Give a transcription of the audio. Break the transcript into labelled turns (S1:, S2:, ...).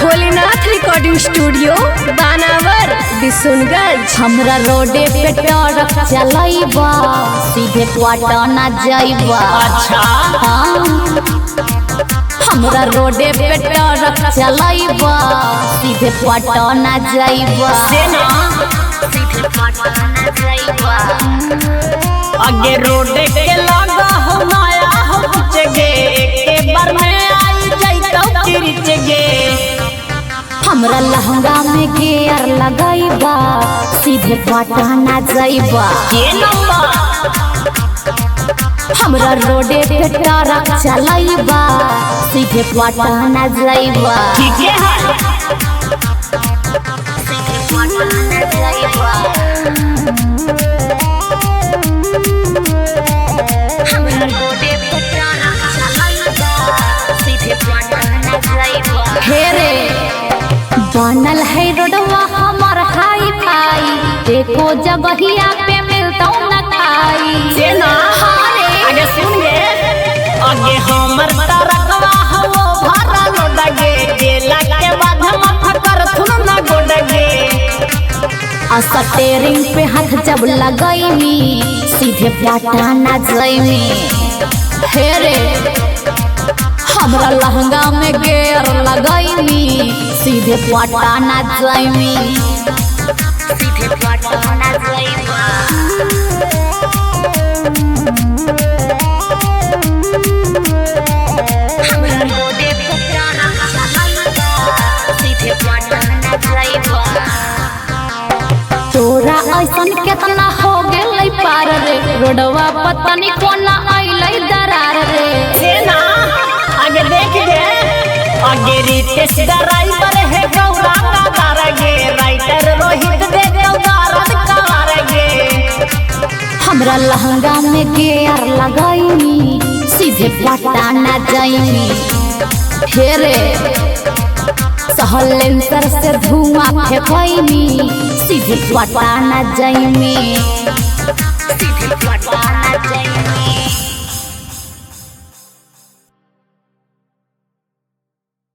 S1: Bholenath recording studio बानावर बिशुनगंज।
S2: हमरा रोडे पे truck चलाइबा सीधे पटना जाइबा।
S3: अच्छा
S2: हमरा रोडे पे ट्रक चलाइबा सीधे पटना जाइबा। सीधे पटना जाइबा।
S3: आगे रोडे के लगा हो नया हो गे एक बार में आई जाइतो किरच गे।
S2: हमरा लहंगा में गेयर लगाइबा सीधे पटना जाइबा।
S3: के नंबर
S2: हमरा रोडे पे ट्रक चलाइबा सीधे पटना जाइबा।
S3: ठीक है
S2: सीधे पटना जाइबा। हमरा रोडे पे ट्रक चलाइबा सीधे पटना जाइबा। हेरे बनल है रोडवा हमर हाई फाई देखो जगहिया पे मिलतौ न खाई।
S3: सेना आगे सुन गे आगे हमर तरकवा हो भरा लोडगे गेला के बाद हम फकर थुन ना गोडगे।
S2: स्टीयरिंग पे हाथ जब लगैनी सीधे पटना जाइमी। हेरे हमरा लहंगा में गेयर लगैनी सीधे पटना जाइमी। सीधे पटना जाइबा। हमरा रोडे पे ट्रक चलाइबा सीधे पटना जाइबा। तोरा ऐसन केतना हो गेलै पार रे रोडवा पता नहीं कोना आइलै दरार रे।
S3: सेना आगे देख गे आगे रितेश ड्राइवर है गौरा का तारगे राइटर रोहित दे देवदारद कारगे।
S2: हमरा लहंगा में गेयर लगाइनी सीधे पटना जाइनी। हेरे सहलेंसर से धुआं फेंकैनी सीधे पटना जाइनी। सीधे पटना जाइनी।